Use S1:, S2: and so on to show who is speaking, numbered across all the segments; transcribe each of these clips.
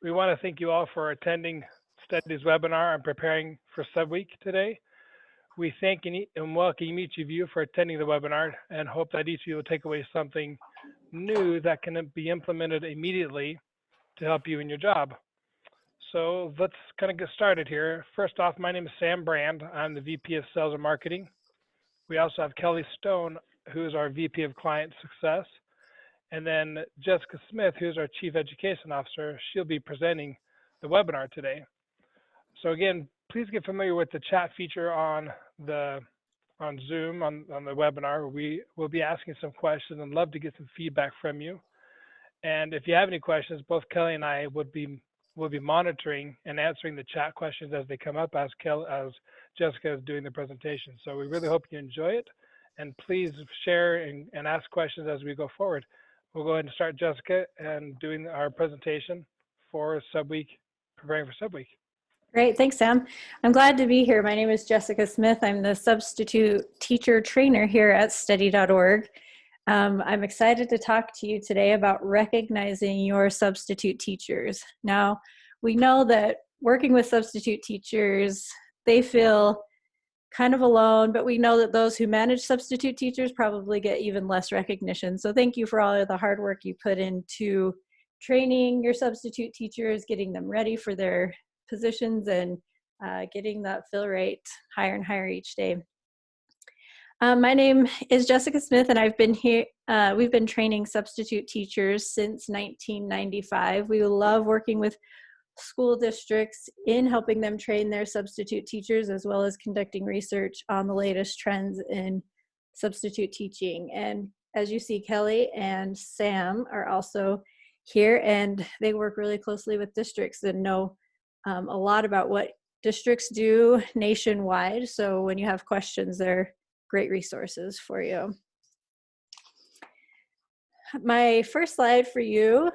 S1: We want to thank you all for attending Study's webinar and preparing for SubWeek today. We thank and welcome each of you for attending the webinar and hope that each of you will take away something new that can be implemented immediately to help you in your job. So let's kind of get started here. First off, my name is Sam Brand. I'm the VP of Sales and Marketing. We also have Kelly Stone, who's our VP of Client Success. And then Jessica Smith, who's our Chief Education Officer. She'll be presenting the webinar today. So again, please get familiar with the chat feature on Zoom on the webinar. We will be asking some questions and love to get some feedback from you. And if you have any questions, both Kelly and I will be monitoring and answering the chat questions as they come up as Jessica is doing the presentation. So we really hope you enjoy it, and please share and ask questions as we go forward. We'll go ahead and start, Jessica, and doing our presentation for SubWeek, preparing for SubWeek.
S2: Great, thanks, Sam. I'm glad to be here. My name is Jessica Smith. I'm the substitute teacher trainer here at study.org. I'm excited to talk to you today about recognizing your substitute teachers. Now, we know that working with substitute teachers, they feel kind of alone, but we know that those who manage substitute teachers probably get even less recognition. So thank you for all of the hard work you put into training your substitute teachers, getting them ready for their positions, and getting that fill rate higher and higher each day. My name is Jessica Smith, and I've been here. We've been training substitute teachers since 1995. We love working with school districts in helping them train their substitute teachers, as well as conducting research on the latest trends in substitute teaching. And as you see, Kelly and Sam are also here, and they work really closely with districts and know a lot about what districts do nationwide. So when you have questions, they're great resources for you. My first slide for you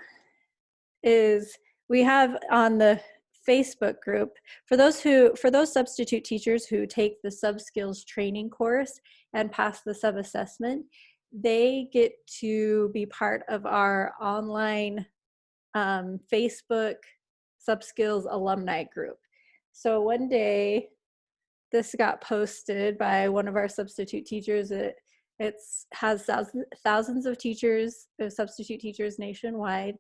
S2: is we have on the Facebook group, for those substitute teachers who take the sub skills training course and pass the sub assessment, they get to be part of our online Facebook sub skills alumni group. So one day this got posted by one of our substitute teachers. It has thousands of teachers, substitute teachers nationwide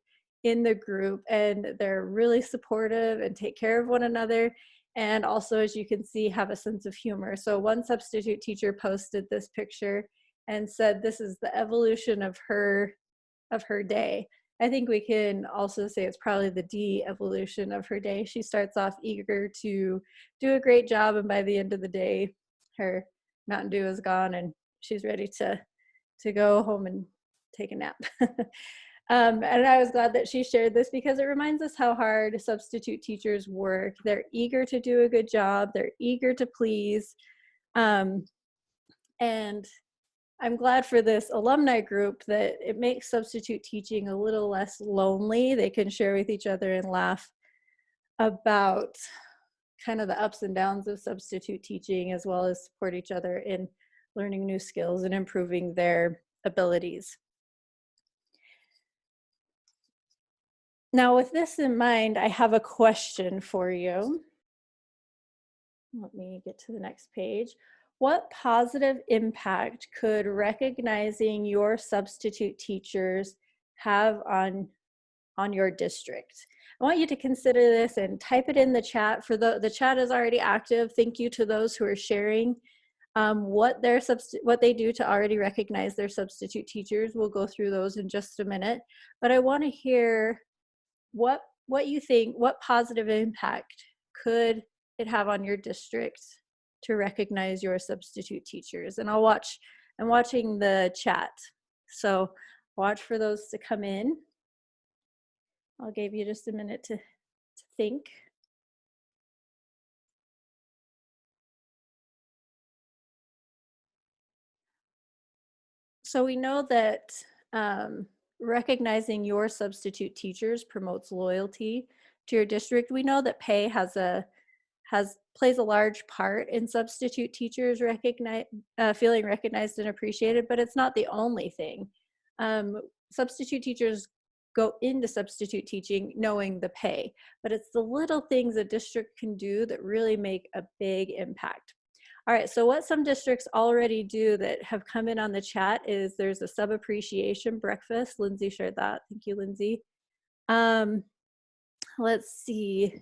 S2: in the group, and they're really supportive and take care of one another, and also, as you can see, have a sense of humor. So one substitute teacher posted this picture and said this is the evolution of her day. I think we can also say it's probably the de-evolution of her day. She starts off eager to do a great job, and by the end of the day, her Mountain Dew is gone and she's ready to go home and take a nap. And I was glad that she shared this because it reminds us how hard substitute teachers work. They're eager to do a good job. They're eager to please. And I'm glad for this alumni group that it makes substitute teaching a little less lonely. They can share with each other and laugh about kind of the ups and downs of substitute teaching, as well as support each other in learning new skills and improving their abilities. Now, with this in mind, I have a question for you. Let me get to the next page. What positive impact could recognizing your substitute teachers have on your district? I want you to consider this and type it in the chat. For the chat is already active. Thank you to those who are sharing what they do to already recognize their substitute teachers. We'll go through those in just a minute. But I want to hear what you think, what positive impact could it have on your district to recognize your substitute teachers. And I'm watching the chat. So watch for those to come in. I'll give you just a minute to think. So we know that recognizing your substitute teachers promotes loyalty to your district. We know that pay plays a large part in substitute teachers feeling recognized and appreciated, but it's not the only thing. Substitute teachers go into substitute teaching knowing the pay, but it's the little things a district can do that really make a big impact. All right, so what some districts already do that have come in on the chat is there's a sub appreciation breakfast. Lindsay shared that. Thank you, Lindsay. Let's see.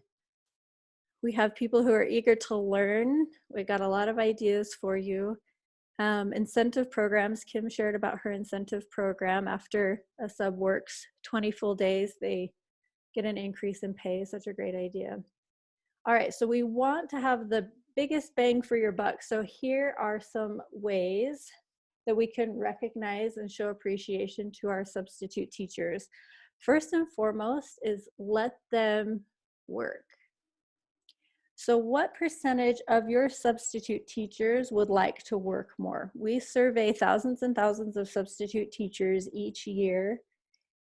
S2: We have people who are eager to learn. We got a lot of ideas for you. Incentive programs. Kim shared about her incentive program. After a sub works 20 full days, they get an increase in pay. Such a great idea. All right, so we want to have the biggest bang for your buck. So here are some ways that we can recognize and show appreciation to our substitute teachers. First and foremost is let them work. So what percentage of your substitute teachers would like to work more? We survey thousands and thousands of substitute teachers each year.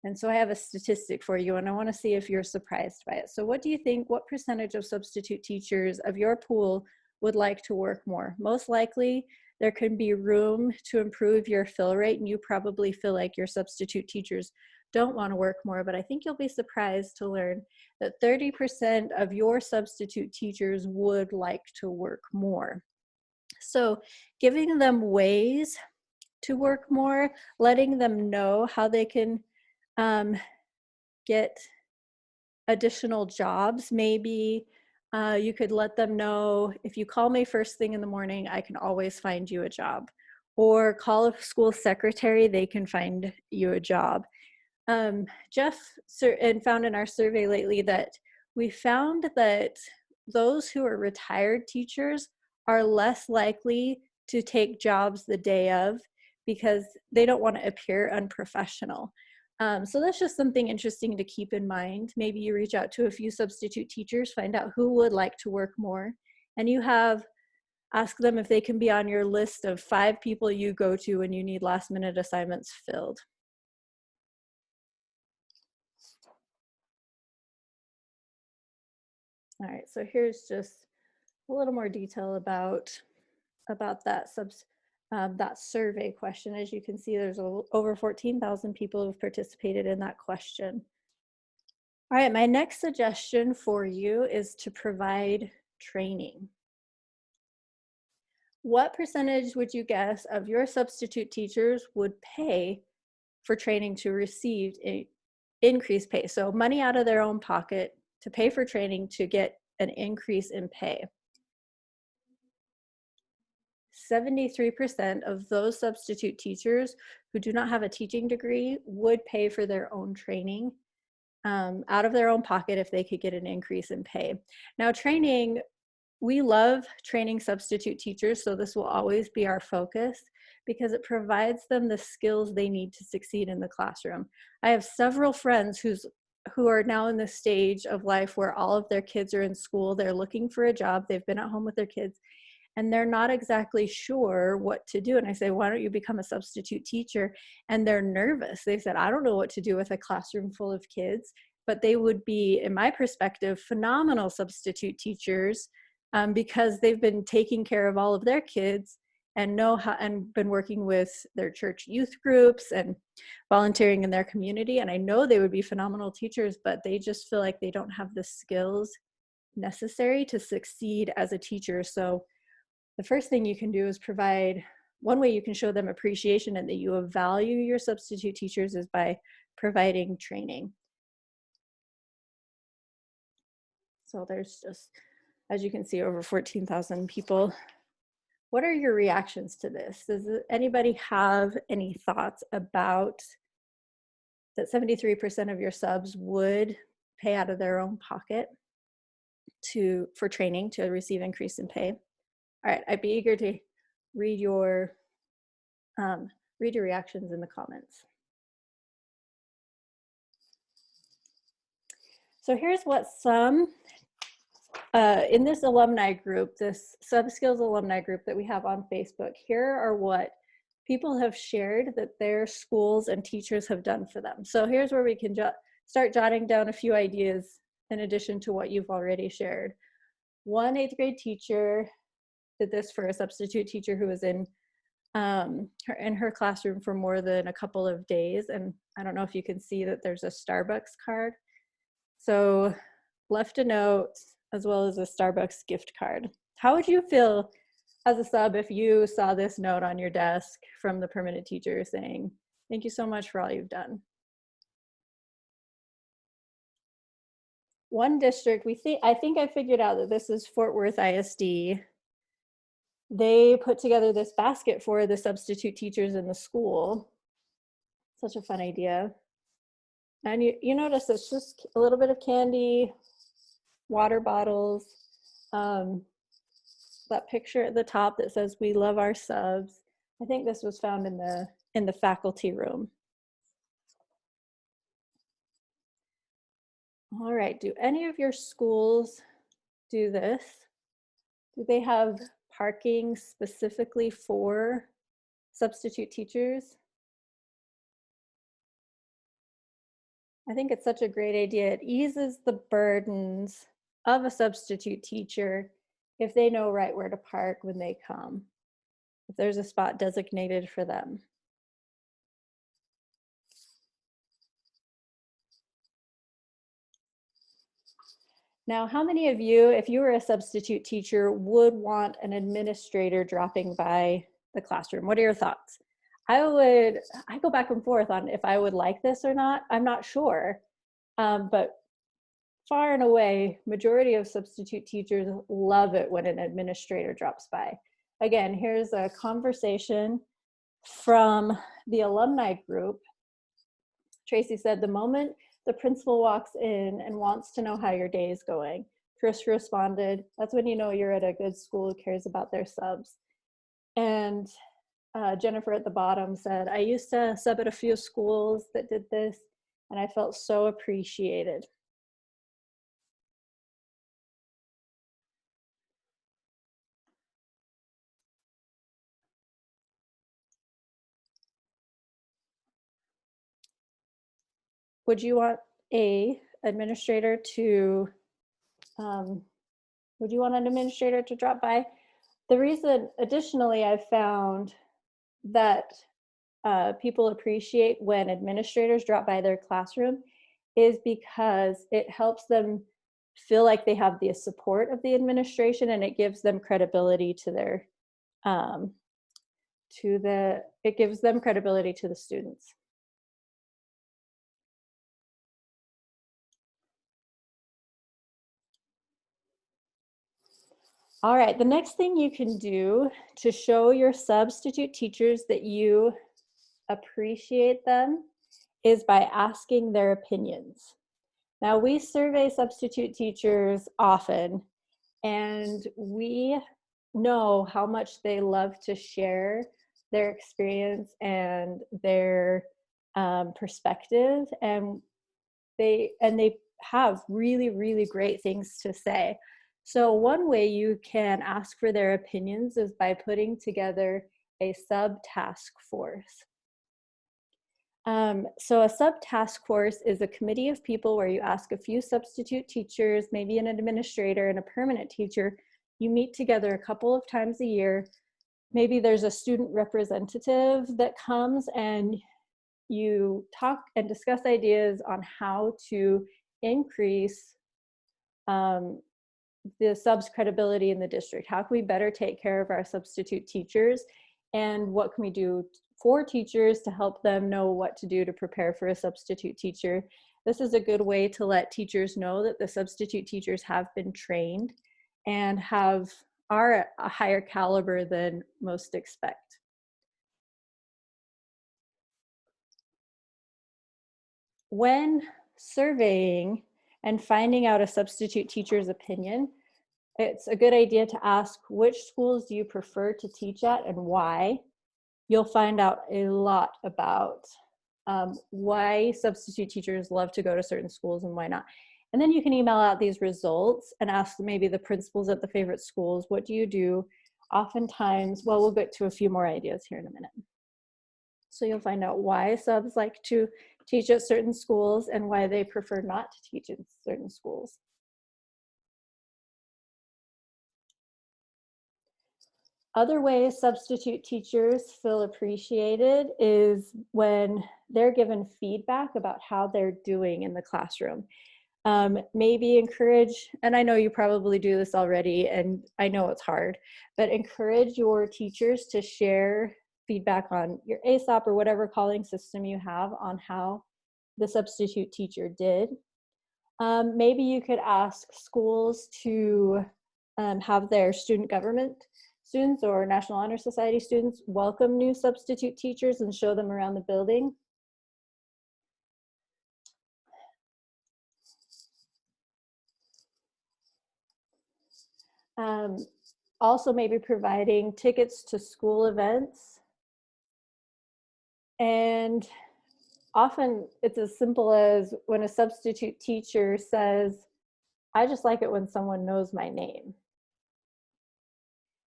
S2: And so I have a statistic for you, and I want to see if you're surprised by it. So what do you think, what percentage of substitute teachers of your pool would like to work more? Most likely, there can be room to improve your fill rate, and you probably feel like your substitute teachers don't want to work more, but I think you'll be surprised to learn that 30% of your substitute teachers would like to work more. So giving them ways to work more, letting them know how they can get additional jobs. Maybe you could let them know, if you call me first thing in the morning, I can always find you a job. Or call a school secretary, they can find you a job. Jeff found in our survey lately that we found that those who are retired teachers are less likely to take jobs the day of because they don't want to appear unprofessional. So that's just something interesting to keep in mind. Maybe you reach out to a few substitute teachers, find out who would like to work more, and ask them if they can be on your list of 5 people you go to when you need last minute assignments filled. All right, so here's just a little more detail about that survey question. As you can see, there's over 14,000 people who've participated in that question. All right, my next suggestion for you is to provide training. What percentage would you guess of your substitute teachers would pay for training to receive increased pay? So money out of their own pocket to pay for training to get an increase in pay. 73% of those substitute teachers who do not have a teaching degree would pay for their own training out of their own pocket if they could get an increase in pay. Now, training, we love training substitute teachers, so this will always be our focus because it provides them the skills they need to succeed in the classroom. I have several friends who are now in the stage of life where all of their kids are in school, they're looking for a job, they've been at home with their kids, and they're not exactly sure what to do. And I say, why don't you become a substitute teacher? And they're nervous. They said, I don't know what to do with a classroom full of kids, but they would be, in my perspective, phenomenal substitute teachers because they've been taking care of all of their kids and know how, and been working with their church youth groups and volunteering in their community. And I know they would be phenomenal teachers, but they just feel like they don't have the skills necessary to succeed as a teacher. So the first thing you can do is provide, one way you can show them appreciation and that you value your substitute teachers is by providing training. So there's just, as you can see, over 14,000 people. What are your reactions to this? Does anybody have any thoughts about that 73% of your subs would pay out of their own pocket for training to receive increase in pay? All right, I'd be eager to read your reactions in the comments. So here's what some, in this alumni group, this SubSkills alumni group that we have on Facebook, here are what people have shared that their schools and teachers have done for them. So here's where we can start jotting down a few ideas in addition to what you've already shared. One 8th grade teacher did this for a substitute teacher who was in in her classroom for more than a couple of days. And I don't know if you can see that there's a Starbucks card. So left a note as well as a Starbucks gift card. How would you feel as a sub if you saw this note on your desk from the permanent teacher saying, "Thank you so much for all you've done"? One district, I think I figured out that this is Fort Worth ISD. They put together this basket for the substitute teachers in the school. Such a fun idea. And you notice it's just a little bit of candy, water bottles, that picture at the top that says "We love our subs." I think this was found in the faculty room. All right, do any of your schools do this? Do they have parking specifically for substitute teachers? I think it's such a great idea. It eases the burdens of a substitute teacher if they know right where to park when they come, if there's a spot designated for them. Now, how many of you, if you were a substitute teacher, would want an administrator dropping by the classroom? What are your thoughts? I go back and forth on if I would like this or not. I'm not sure, but far and away, majority of substitute teachers love it when an administrator drops by. Again, here's a conversation from the alumni group. Tracy said, "The moment the principal walks in and wants to know how your day is going." Chris responded, "That's when you know you're at a good school who cares about their subs." And Jennifer at the bottom said, "I used to sub at a few schools that did this, and I felt so appreciated." Would you want an administrator to drop by? The reason, additionally, I've found that people appreciate when administrators drop by their classroom is because it helps them feel like they have the support of the administration, and it gives them credibility to their it gives them credibility to the students. All right, the next thing you can do to show your substitute teachers that you appreciate them is by asking their opinions. Now, we survey substitute teachers often, and we know how much they love to share their experience and their perspective, and they have really, really great things to say. So one way you can ask for their opinions is by putting together a sub-task force. So a sub-task force is a committee of people where you ask a few substitute teachers, maybe an administrator and a permanent teacher. You meet together a couple of times a year. Maybe there's a student representative that comes and you talk and discuss ideas on how to increase the subs' credibility in the district. How can we better take care of our substitute teachers? And what can we do for teachers to help them know what to do to prepare for a substitute teacher? This is a good way to let teachers know that the substitute teachers have been trained and are a higher caliber than most expect. When surveying and finding out a substitute teacher's opinion, it's a good idea to ask, which schools do you prefer to teach at and why? You'll find out a lot about why substitute teachers love to go to certain schools and why not. And then you can email out these results and ask maybe the principals at the favorite schools, what do you do? Oftentimes, well, we'll get to a few more ideas here in a minute. So you'll find out why subs like to teach at certain schools and why they prefer not to teach in certain schools. Other ways substitute teachers feel appreciated is when they're given feedback about how they're doing in the classroom. Maybe encourage, and I know you probably do this already, and I know it's hard, but encourage your teachers to share feedback on your ASOP or whatever calling system you have on how the substitute teacher did. Maybe you could ask schools to have their student government students or National Honor Society students welcome new substitute teachers and show them around the building. Also maybe providing tickets to school events. And often it's as simple as when a substitute teacher says, I just like it when someone knows my name.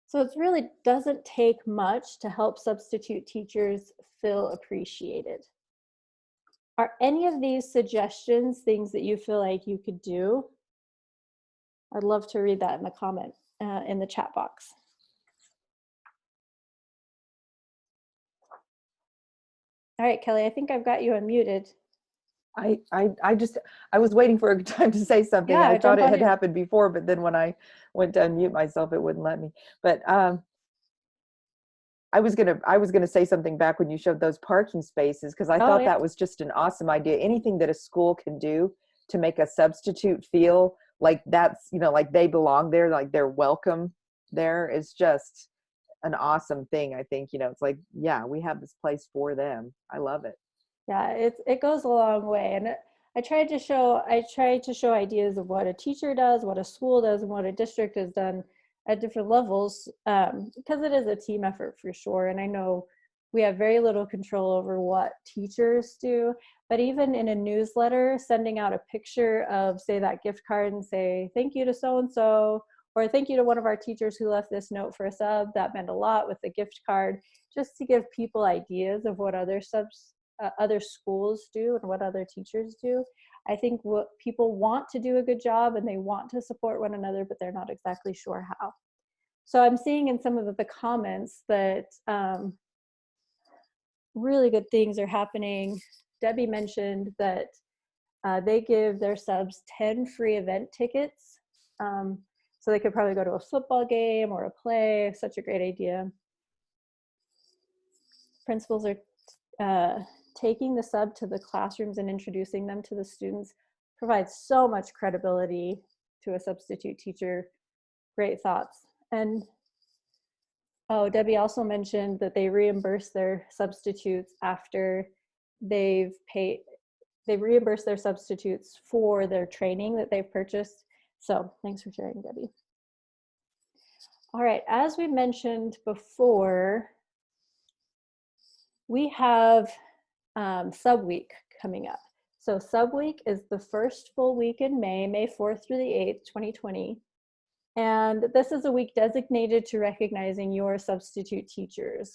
S2: So it really doesn't take much to help substitute teachers feel appreciated. Are any of these suggestions things that you feel like you could do? I'd love to read that in the comment, in the chat box. All right, Kelly, I think I've got you unmuted.
S3: I was waiting for a time to say something.
S2: Yeah,
S3: I thought it had
S2: in.
S3: happened before, but then when I went to unmute myself, it wouldn't let me. But I was gonna say something back when you showed those parking spaces, because I thought that was just an awesome idea. Anything that a school can do to make a substitute feel like that's, you know, like they belong there, like they're welcome there, is just an awesome thing. I think, you know, it's like, yeah, we have this place for them. I love it.
S2: Yeah, it goes a long way. And I tried to show ideas of what a teacher does, what a school does, and what a district has done at different levels, because it is a team effort for sure. And I know we have very little control over what teachers do, but even in a newsletter, sending out a picture of, say, that gift card and say, thank you to so-and-so, or thank you to one of our teachers who left this note for a sub, that meant a lot with the gift card, just to give people ideas of what other schools do and what other teachers do. I think what people want to do a good job and they want to support one another, but they're not exactly sure how. So I'm seeing in some of the comments that really good things are happening. Debbie mentioned that they give their subs 10 free event tickets. So they could probably go to a football game or a play. Such a great idea. Principals are taking the sub to the classrooms and introducing them to the students provides so much credibility to a substitute teacher. Great thoughts. And Debbie also mentioned that they reimburse their substitutes after they've reimbursed their substitutes for their training that they've purchased. So thanks for sharing, Debbie. All right, as we mentioned before, we have SubWeek coming up. So SubWeek is the first full week in May 4th through the 8th, 2020. And this is a week designated to recognizing your substitute teachers.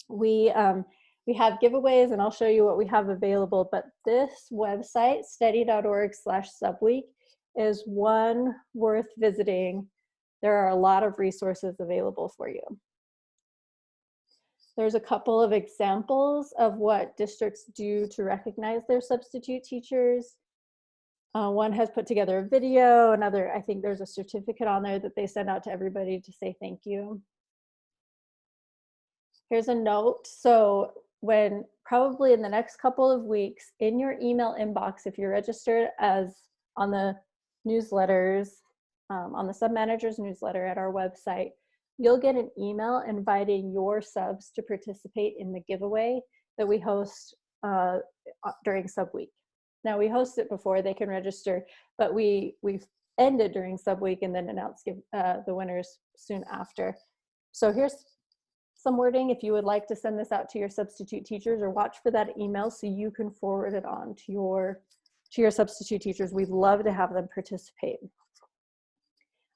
S2: We have giveaways, and I'll show you what we have available, but this website, steady.org/subweek, is one worth visiting. There are a lot of resources available for you. There's a couple of examples of what districts do to recognize their substitute teachers. One has put together a video, another, I think there's a certificate on there that they send out to everybody to say thank you. Here's a note. So when probably in the next couple of weeks in your email inbox, if you're registered as on the newsletters, on the sub manager's newsletter at our website, you'll get an email inviting your subs to participate in the giveaway that we host during SubWeek. Now we host it before they can register, but we've ended during SubWeek and then announce the winners soon after. So here's some wording if you would like to send this out to your substitute teachers, or watch for that email so you can forward it on to your substitute teachers. We'd love to have them participate.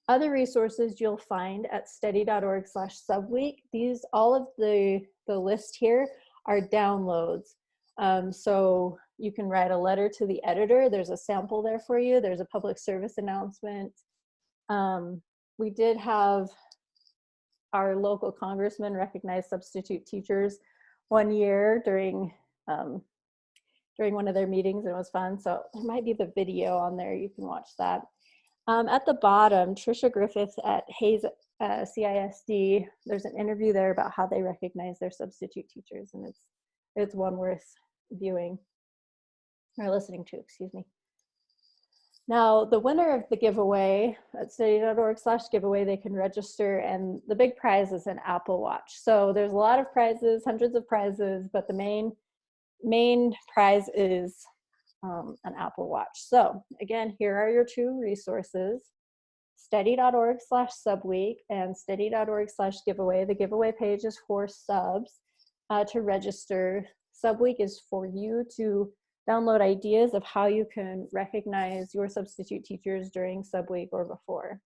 S2: Other resources you'll find at steady.org/subweek. All of the list here are downloads. So you can write a letter to the editor. There's a sample there for you. There's a public service announcement. We did have our local congressman recognized substitute teachers one year during one of their meetings, and it was fun. So there might be the video on there. You can watch that. At the bottom, Trisha Griffith at Hayes CISD, there's an interview there about how they recognize their substitute teachers, and it's one worth viewing or listening to, excuse me. Now, the winner of the giveaway at study.org/giveaway, they can register, and the big prize is an Apple Watch. So there's a lot of prizes, hundreds of prizes, but the main prize is an Apple Watch. So again, here are your two resources: study.org/subweek and study.org/giveaway. The giveaway page is for subs to register. SubWeek is for you to download ideas of how you can recognize your substitute teachers during SubWeek or before.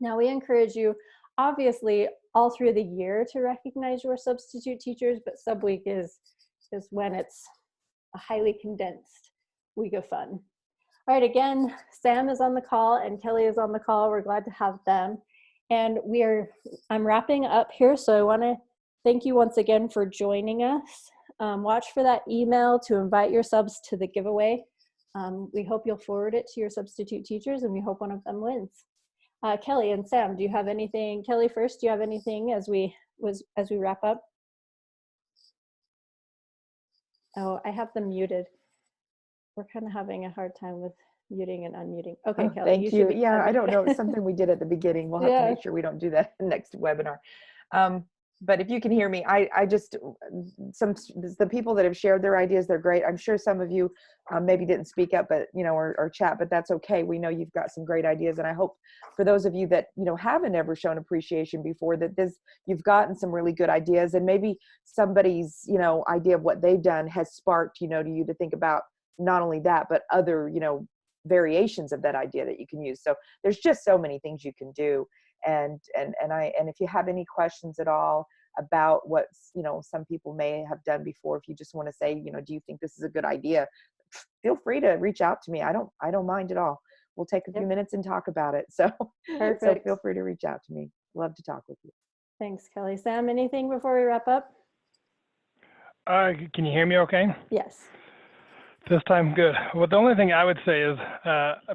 S2: Now, we encourage you, obviously, all through the year to recognize your substitute teachers, but SubWeek is when it's a highly condensed week of fun. All right, again, Sam is on the call and Kelly is on the call. We're glad to have them. And I'm wrapping up here, so I want to thank you once again for joining us. Watch for that email to invite your subs to the giveaway. We hope you'll forward it to your substitute teachers, and we hope one of them wins. Kelly and Sam, do you have anything? Kelly first, do you have anything as we wrap up? Oh, I have them muted. We're kind of having a hard time with muting and unmuting. Okay, Kelly.
S3: Thank you. Yeah, I don't know. It's something we did at the beginning. We'll have to make sure we don't do that next webinar. But if you can hear me, I just, the people that have shared their ideas, they're great. I'm sure some of you maybe didn't speak up, but, or chat, but that's okay. We know you've got some great ideas. And I hope for those of you that, haven't ever shown appreciation before, that you've gotten some really good ideas, and maybe somebody's, idea of what they've done has sparked, to you to think about not only that, but other, variations of that idea that you can use. So there's just so many things you can do. And if you have any questions at all about what some people may have done before, if you just want to say, do you think this is a good idea, feel free to reach out to me. I don't mind at all. We'll take a few minutes and talk about it. So feel free to reach out to me. Love to talk with you.
S2: Thanks, Kelly. Sam, anything before we wrap up?
S1: Can you hear me okay?
S2: Yes.
S1: This time, good. Well, the only thing I would say is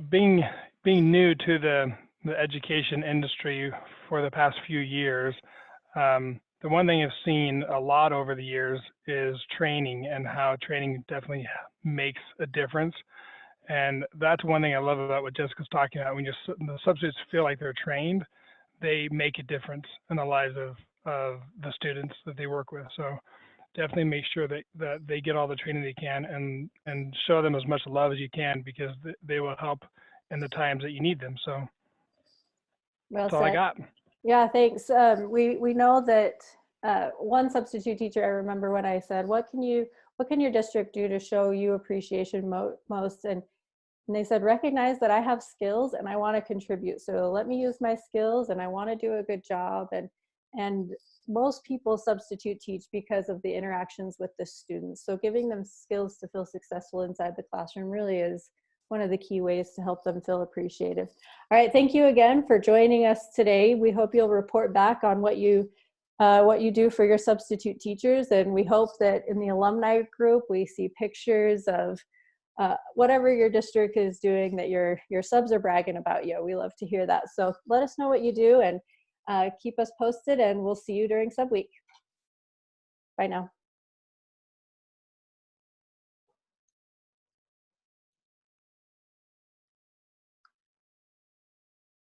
S1: being new to the education industry for the past few years, the one thing I've seen a lot over the years is training, and how training definitely makes a difference. And that's one thing I love about what Jessica's talking about. When the substitutes feel like they're trained, they make a difference in the lives of the students that they work with. So definitely make sure that they get all the training they can, and show them as much love as you can, because they will help in the times that you need them. So that's all I got.
S2: Yeah, thanks. We know that one substitute teacher, I remember when I said, what can your district do to show you appreciation most? And they said, recognize that I have skills and I want to contribute. So let me use my skills, and I want to do a good job. And most people substitute teach because of the interactions with the students. So giving them skills to feel successful inside the classroom really is one of the key ways to help them feel appreciated. All right, thank you again for joining us today. We hope you'll report back on what you do for your substitute teachers, and we hope that in the alumni group we see pictures of whatever your district is doing that your subs are bragging about you. We love to hear that. So let us know what you do, and keep us posted, and we'll see you during SubWeek. Bye now.